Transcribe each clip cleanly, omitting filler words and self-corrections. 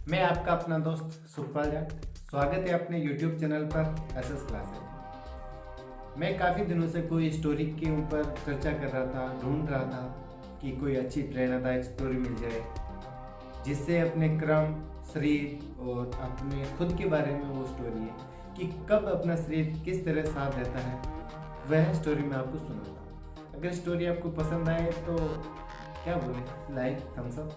मैं आपका अपना दोस्त सुखपाल जाट। स्वागत है अपने YouTube चैनल पर एसएस क्लासेस। मैं काफ़ी दिनों से कोई स्टोरी के ऊपर चर्चा कर रहा था, ढूंढ रहा था कि कोई अच्छी प्रेरणादायक स्टोरी मिल जाए जिससे अपने क्रम, शरीर और अपने खुद के बारे में वो स्टोरी है कि कब अपना शरीर किस तरह साथ देता है, वह स्टोरी मैं आपको सुनाता। अगर स्टोरी आपको पसंद आए तो क्या बोले, लाइक, थम्स अप,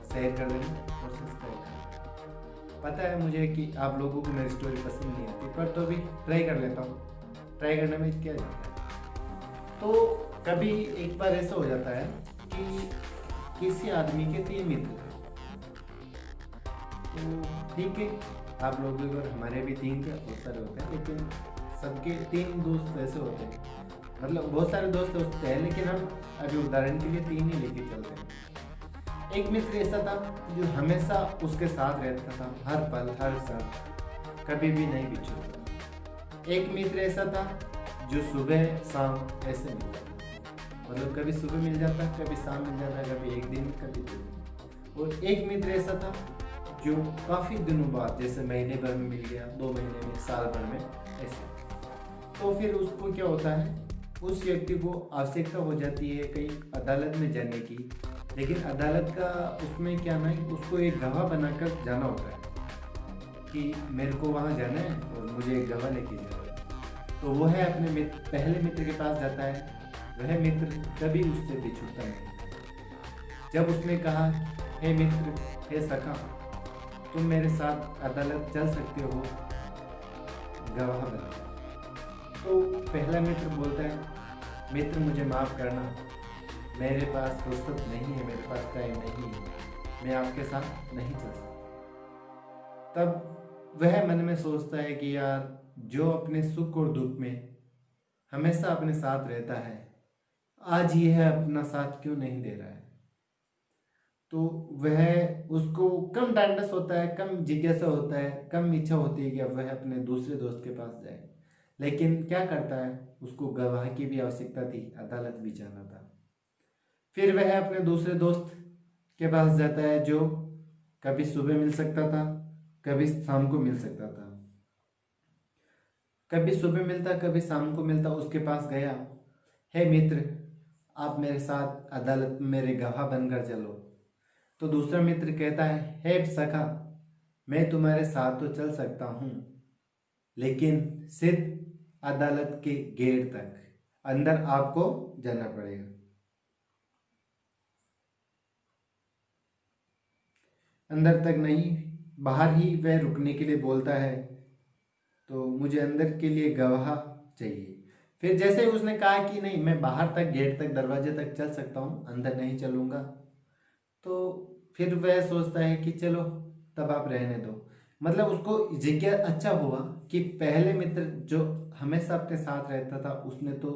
शेयर कर देना और सब्सक्राइब करना। पता है मुझे कि आप लोगों को मेरी स्टोरी पसंद नहीं आती, पर तो भी ट्राई कर लेता हूँ। ट्राई करने में क्या जाता है। तो कभी एक बार ऐसा हो जाता है कि किसी आदमी के 3 मित्र थे। तो ठीक है, आप लोगों के और हमारे भी 3 के बहुत सारे होते हैं, लेकिन सबके 3 दोस्त ऐसे होते हैं। मतलब बहुत सारे दोस्त होते हैं, लेकिन हम अभी उदाहरण के लिए 3 ही लेके चलते हैं। एक मित्र ऐसा था जो हमेशा उसके साथ रहता था, हर पल हर क्षण, कभी भी नहीं बिछड़ता। एक मित्र ऐसा था जो सुबह शाम ऐसे मिलता था, मतलब कभी सुबह मिल जाता, कभी शाम मिल जाता, कभी एक दिन, कभी 2 दिन। और एक मित्र ऐसा था जो काफ़ी दिनों बाद, जैसे महीने भर में मिल गया, 2 महीने में, साल भर में, ऐसे। तो फिर उसको क्या होता है, उस व्यक्ति को आवश्यकता हो जाती है कहीं अदालत में जाने की। लेकिन अदालत का उसमें क्या ना, उसको एक गवाह बनाकर जाना होता है कि मेरे को वहाँ जाना है और मुझे एक गवाह लेके जाना है। तो वो है अपने पहले मित्र के पास जाता है। वह मित्र कभी उससे बिछुड़ता नहीं। जब उसने कहा, हे मित्र, हे सखा, तुम मेरे साथ अदालत चल सकते हो गवाह बनकर। तो पहला मित्र बोलता है, मित्र मुझे माफ़ करना, मेरे पास फुर्सत नहीं है, मेरे पास टाइम नहीं है, मैं आपके साथ नहीं चल सकता। तब वह मन में सोचता है कि यार, जो अपने सुख और दुख में हमेशा अपने साथ रहता है, आज यह अपना साथ क्यों नहीं दे रहा है। तो वह, उसको कम डांडस होता है, कम जिज्ञासा होता है, कम इच्छा होती है कि अब वह अपने दूसरे दोस्त के पास जाए। लेकिन क्या करता है, उसको गवाह की भी आवश्यकता थी, अदालत भी जाना था। फिर वह अपने दूसरे दोस्त के पास जाता है जो कभी सुबह मिल सकता था, कभी शाम को मिल सकता था। कभी सुबह मिलता, कभी शाम को मिलता। उसके पास गया, हे मित्र, आप मेरे साथ अदालत में मेरे गवाह बनकर चलो। तो दूसरा मित्र कहता है, हे सखा, मैं तुम्हारे साथ तो चल सकता हूँ, लेकिन सिर्फ अदालत के गेट तक, अंदर आपको जाना पड़ेगा। अंदर तक नहीं, बाहर ही वह रुकने के लिए बोलता है। तो मुझे अंदर के लिए गवाह चाहिए। फिर जैसे ही उसने कहा कि नहीं, मैं बाहर तक, गेट तक, दरवाजे तक चल सकता हूँ, अंदर नहीं चलूँगा, तो फिर वह सोचता है कि चलो, तब आप रहने दो। मतलब उसको जिज्ञासा अच्छा हुआ कि पहले मित्र जो हमेशा अपने साथ रहता था, उसने तो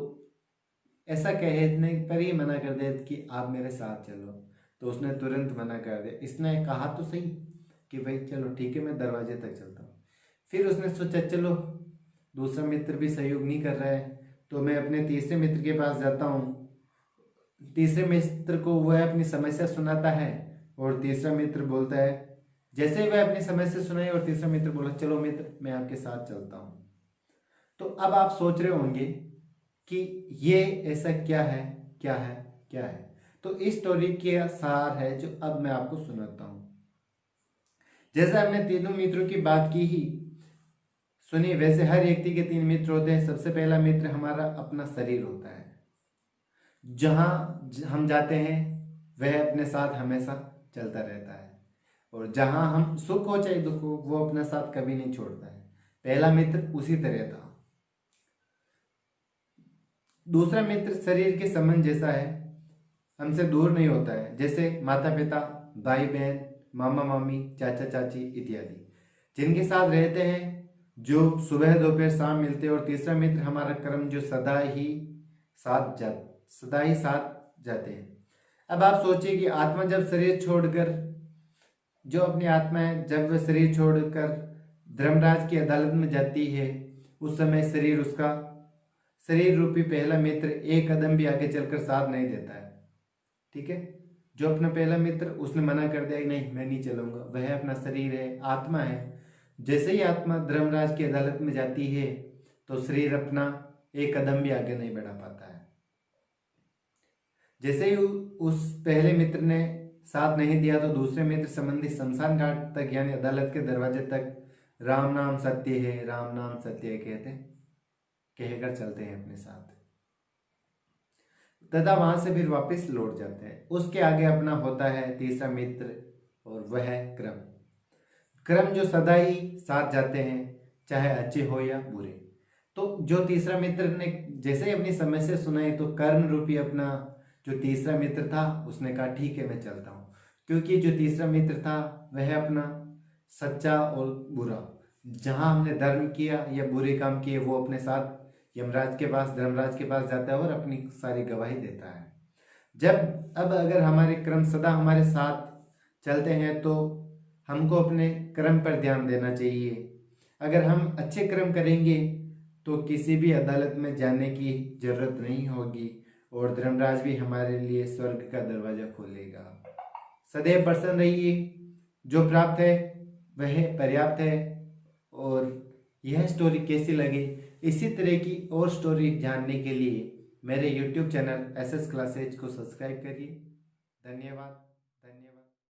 ऐसा कहने पर ही मना कर दिया कि आप मेरे साथ चलो। तो उसने तुरंत मना कर दिया। इसने कहा तो सही कि भाई चलो ठीक है, मैं दरवाजे तक चलता हूँ। फिर उसने सोचा, चलो दूसरा मित्र भी सहयोग नहीं कर रहा है, तो मैं अपने तीसरे मित्र के पास जाता हूँ। तीसरे मित्र को वह अपनी समस्या सुनाता है और तीसरा मित्र बोलता है, जैसे ही वह अपनी समस्या सुनाई और तीसरा मित्र बोला, चलो मित्र, मैं आपके साथ चलता हूँ। तो अब आप सोच रहे होंगे कि ये ऐसा क्या है, क्या है, क्या है। तो इस स्टोरी के सार है जो अब मैं आपको सुनाता हूँ। जैसे हमने तीनों मित्रों की बात की ही सुनी, वैसे हर व्यक्ति के 3 मित्र होते हैं। सबसे पहला मित्र हमारा अपना शरीर होता है। जहाँ हम जाते हैं, वह अपने साथ हमेशा चलता रहता है, और जहाँ हम सुख हो चाहे दुख हो, वो अपना साथ कभी नहीं छोड़ता है। पहला मित्र उसी तरह था। दूसरा मित्र शरीर के संबंध जैसा है, हमसे दूर नहीं होता है, जैसे माता पिता, भाई बहन, मामा मामी, चाचा चाची इत्यादि, जिनके साथ रहते हैं, जो सुबह दोपहर शाम मिलते हैं। और तीसरा मित्र हमारा कर्म, जो सदा ही साथ जाते हैं। अब आप सोचिए कि आत्मा जब शरीर छोड़कर, जो अपनी आत्मा है, जब वह शरीर छोड़कर धर्मराज की अदालत में जाती है, उस समय शरीर रूपी पहला मित्र एक कदम भी आगे चलकर साथ नहीं देता है। ठीक है, जो अपना पहला मित्र उसने मना कर दिया कि नहीं मैं नहीं चलूंगा, वह अपना शरीर है, आत्मा है। जैसे ही आत्मा धर्मराज की अदालत में जाती है तो शरीर अपना एक कदम भी आगे नहीं बढ़ा पाता है। जैसे ही उस पहले मित्र ने साथ नहीं दिया तो दूसरे मित्र संबंधी शमशान घाट तक यानी अदालत के दरवाजे तक राम नाम सत्य है, राम नाम सत्य है कहकर चलते हैं अपने साथ, तथा वहां से फिर वापस लौट जाते हैं। उसके आगे अपना होता है तीसरा मित्र और वह है क्रम जो सदा ही साथ जाते हैं, चाहे अच्छे हो या बुरे। तो जो तीसरा मित्र ने जैसे ही अपनी समस्या सुनाई तो कर्ण रूपी अपना जो तीसरा मित्र था उसने कहा ठीक है मैं चलता हूँ, क्योंकि जो तीसरा मित्र था वह अपना सच्चा और बुरा, जहां हमने धर्म किया या बुरे काम किए वो अपने साथ यमराज के पास धर्मराज के पास जाता है और अपनी सारी गवाही देता है। अब अगर हमारे क्रम सदा हमारे साथ चलते हैं तो हमको अपने क्रम पर ध्यान देना चाहिए। अगर हम अच्छे क्रम करेंगे तो किसी भी अदालत में जाने की जरूरत नहीं होगी और धर्मराज भी हमारे लिए स्वर्ग का दरवाजा खोलेगा। सदैव प्रसन्न रहिए, जो प्राप्त है वह पर्याप्त है। और यह स्टोरी कैसी लगी, इसी तरह की और स्टोरी जानने के लिए मेरे YouTube चैनल SS क्लासेज को सब्सक्राइब करिए। धन्यवाद।